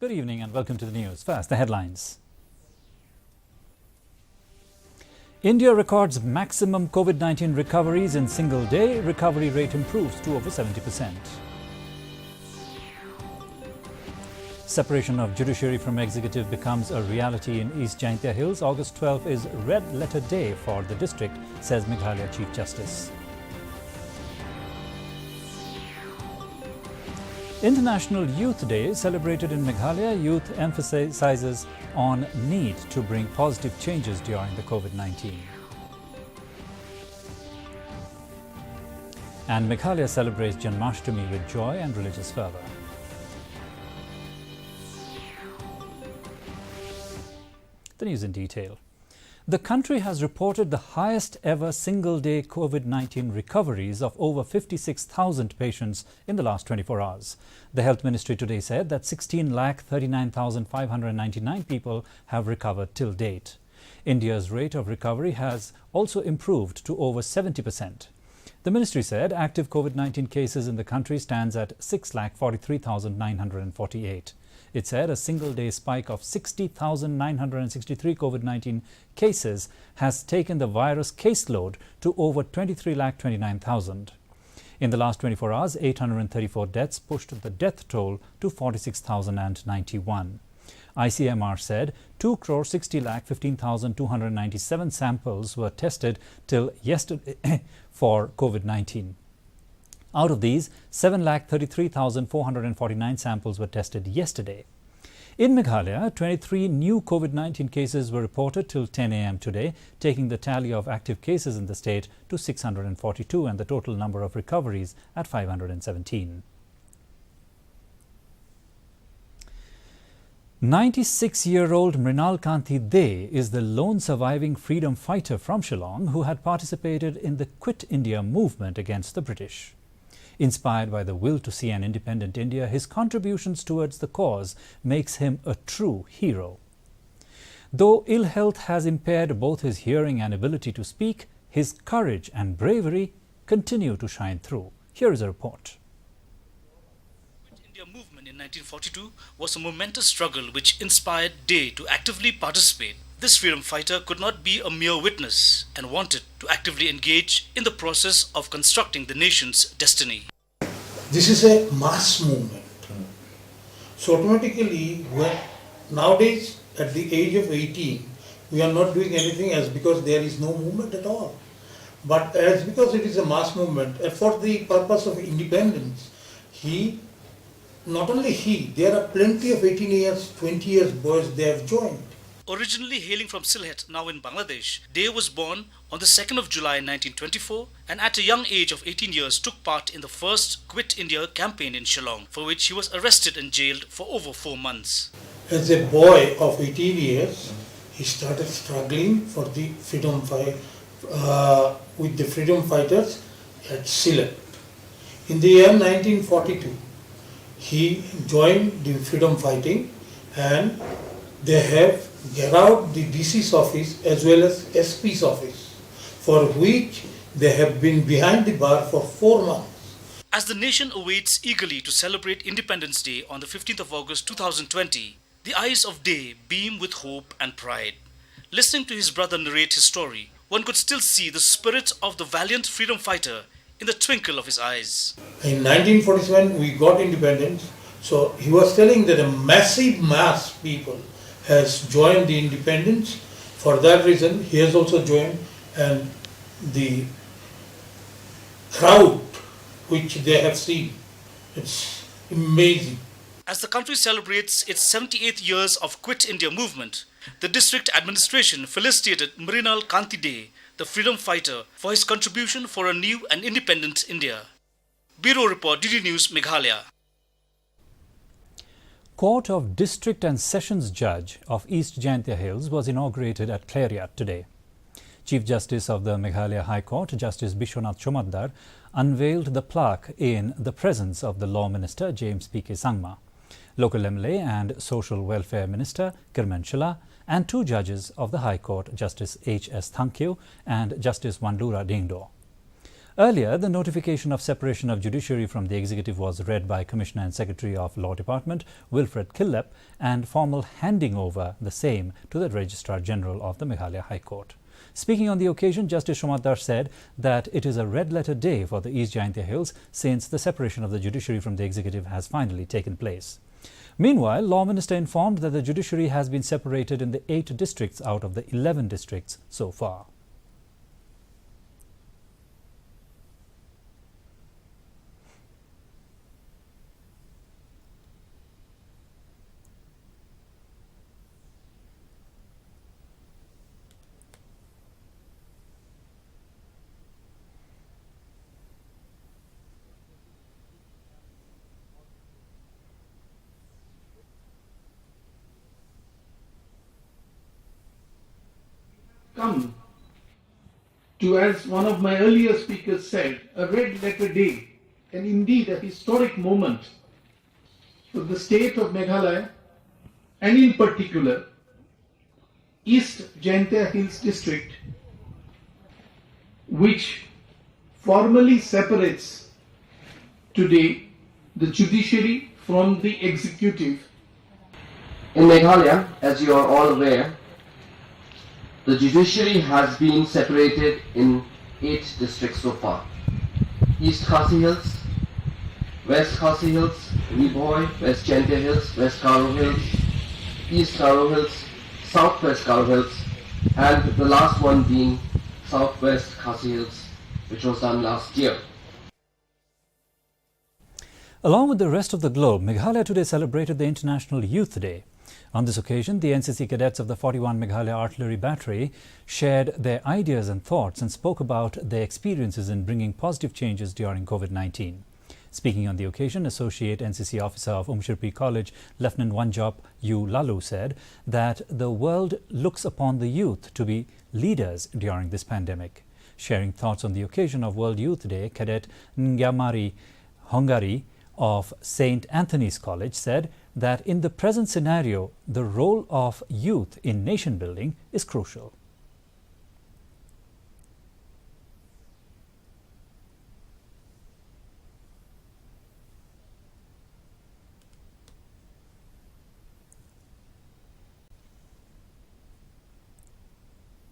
Good evening and welcome to the news. First, the headlines. India records maximum COVID-19 recoveries in single day. Recovery rate improves to over 70%. Separation of judiciary from executive becomes a reality in East Jaintia Hills. August 12 is Red Letter Day for the district, says Meghalaya Chief Justice. International Youth Day celebrated in Meghalaya. Youth emphasizes on need to bring positive changes during the COVID-19. And Meghalaya celebrates Janmashtami with joy and religious fervour. The news in detail. The country has reported the highest ever single-day COVID-19 recoveries of over 56,000 patients in the last 24 hours. The Health Ministry today said that 16,39,599 people have recovered till date. India's rate of recovery has also improved to over 70%. The ministry said active COVID-19 cases in the country stands at 6,43,948. It said a single-day spike of 60,963 COVID-19 cases has taken the virus caseload to over 23,29,000. In the last 24 hours, 834 deaths pushed the death toll to 46,091. ICMR said 2,60,15,297 samples were tested till yesterday for COVID-19. Out of these, 7,33,449 samples were tested yesterday. In Meghalaya, 23 new COVID-19 cases were reported till 10 a.m. today, taking the tally of active cases in the state to 642 and the total number of recoveries at 517. 96-year-old Mrinal Kanti De is the lone surviving freedom fighter from Shillong who had participated in the Quit India movement against the British. Inspired by the will to see an independent India, his contributions towards the cause makes him a true hero. Though ill health has impaired both his hearing and ability to speak, his courage and bravery continue to shine through. Here is a report. The Quit India movement in 1942 was a momentous struggle which inspired De to actively participate. This freedom fighter could not be a mere witness and wanted to actively engage in the process of constructing the nation's destiny. This is a mass movement. So automatically, nowadays at the age of 18, we are not doing anything as because there is no movement at all. But as because it is a mass movement, for the purpose of independence, there are plenty of 18 years, 20 years boys, they have joined. Originally hailing from Sylhet, now in Bangladesh, De was born on the 2nd of July 1924 and at a young age of 18 years took part in the first Quit India campaign in Shillong, for which he was arrested and jailed for over 4 months. As a boy of 18 years, he started struggling for the freedom fight with the freedom fighters at Sylhet. In the year 1942, he joined the freedom fighting and they have get out the DC's office as well as SP's office, for which they have been behind the bar for 4 months. As the nation awaits eagerly to celebrate Independence Day on the 15th of August 2020, the eyes of De beam with hope and pride. Listening to his brother narrate his story, one could still see the spirit of the valiant freedom fighter in the twinkle of his eyes. In 1947, we got independence, so he was telling that a massive mass people has joined the independence. For that reason, he has also joined, and the crowd which they have seen, it's amazing. As the country celebrates its 78th years of Quit India movement, the district administration felicitated Mrinal Kanti De, the freedom fighter, for his contribution for a new and independent India. Bureau Report, DD News, Meghalaya. Court of District and Sessions Judge of East Jaintia Hills was inaugurated at Clariat today. Chief Justice of the Meghalaya High Court, Justice Bishwanath Chomadar, unveiled the plaque in the presence of the Law Minister, James P.K. Sangma, Local MLA and Social Welfare Minister, Kirman Shila, and 2 judges of the High Court, Justice H.S. Thankyu and Justice Wandura Dingdo. Earlier, the notification of separation of judiciary from the executive was read by Commissioner and Secretary of Law Department Wilfred Killep and formal handing over the same to the Registrar General of the Meghalaya High Court. Speaking on the occasion, Justice Shumadar said that it is a red-letter day for the East Jaintia Hills since the separation of the judiciary from the executive has finally taken place. Meanwhile, Law Minister informed that the judiciary has been separated in the 8 districts out of the 11 districts so far. Come to, as one of my earlier speakers said, a red letter day, and indeed a historic moment for the state of Meghalaya, and in particular East Jaintia Hills district, which formally separates today the judiciary from the executive. In Meghalaya, as you are all aware, the judiciary has been separated in 8 districts so far. East Khasi Hills, West Khasi Hills, Riboy, West Jaintia Hills, West Karo Hills, East Karo Hills, Southwest Karo Hills, and the last one being Southwest Khasi Hills, which was done last year. Along with the rest of the globe, Meghalaya today celebrated the International Youth Day. On this occasion, the NCC cadets of the 41 Meghalaya Artillery Battery shared their ideas and thoughts and spoke about their experiences in bringing positive changes during COVID-19. Speaking on the occasion, Associate NCC Officer of Umshirpi College, Lieutenant Wanjop U. Lalu said that the world looks upon the youth to be leaders during this pandemic. Sharing thoughts on the occasion of World Youth Day, Cadet Ngyamari Hongari of St. Anthony's College said that in the present scenario, the role of youth in nation building is crucial.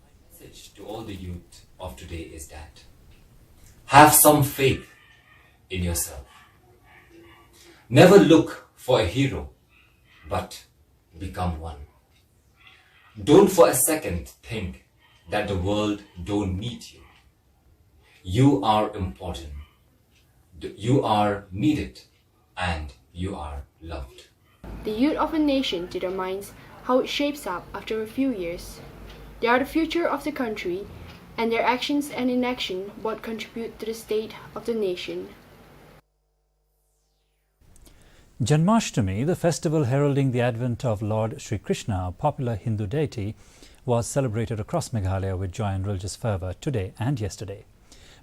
My message to all the youth of today is that have some faith in yourself. Never look for a hero, but become one. Don't for a second think that the world don't need you. You are important. You are needed and you are loved. The youth of a nation determines how it shapes up after a few years. They are the future of the country, and their actions and inaction both contribute to the state of the nation. Janmashtami, the festival heralding the advent of Lord Sri Krishna, a popular Hindu deity, was celebrated across Meghalaya with joy and religious fervour today and yesterday.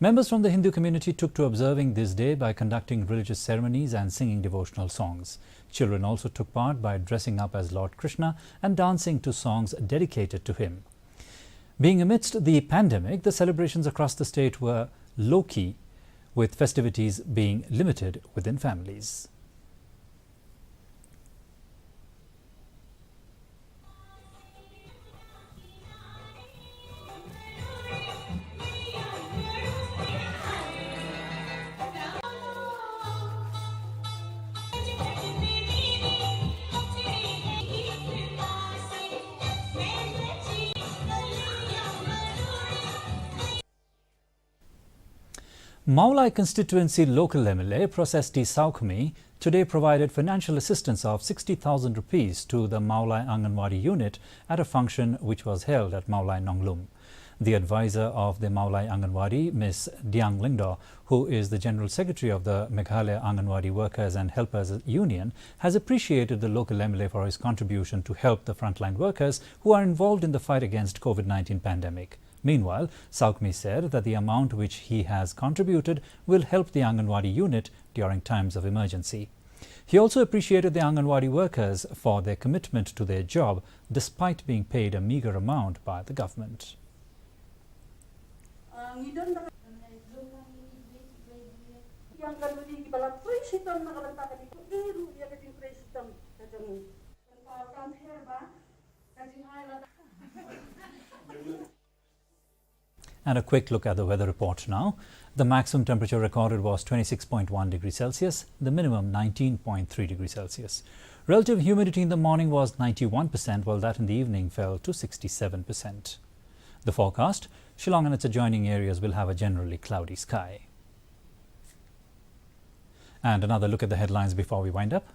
Members from the Hindu community took to observing this day by conducting religious ceremonies and singing devotional songs. Children also took part by dressing up as Lord Krishna and dancing to songs dedicated to him. Being amidst the pandemic, the celebrations across the state were low-key, with festivities being limited within families. Maulai constituency local MLA Prosesti Saukmi today provided financial assistance of 60,000 rupees to the Maulai Anganwadi unit at a function which was held at Maulai Nonglum. The advisor of the Maulai Anganwadi, Ms. Diang Lingdo, who is the General Secretary of the Meghalaya Anganwadi Workers and Helpers Union, has appreciated the local MLA for his contribution to help the frontline workers who are involved in the fight against COVID-19 pandemic. Meanwhile, Saukmi said that the amount which he has contributed will help the Anganwadi unit during times of emergency. He also appreciated the Anganwadi workers for their commitment to their job despite being paid a meagre amount by the government. And a quick look at the weather report now. The maximum temperature recorded was 26.1 degrees Celsius, the minimum 19.3 degrees Celsius. Relative humidity in the morning was 91%, while that in the evening fell to 67%. The forecast: Shillong and its adjoining areas will have a generally cloudy sky. And another look at the headlines before we wind up.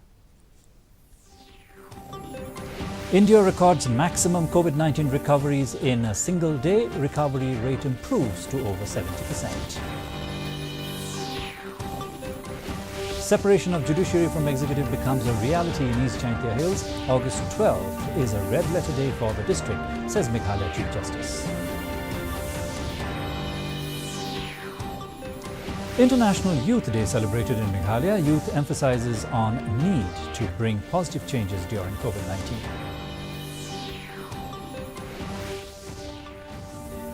India records maximum COVID-19 recoveries in a single day. Recovery rate improves to over 70%. Separation of judiciary from executive becomes a reality in East Jaintia Hills. August 12th is a red letter day for the district, says Meghalaya Chief Justice. International Youth Day celebrated in Meghalaya. Youth emphasizes on need to bring positive changes during COVID-19.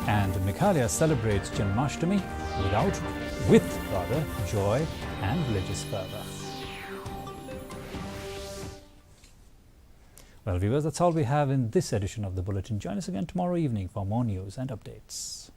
And Meghalaya celebrates Janmashtami with joy and religious fervor. Well, viewers, that's all we have in this edition of the Bulletin. Join us again tomorrow evening for more news and updates.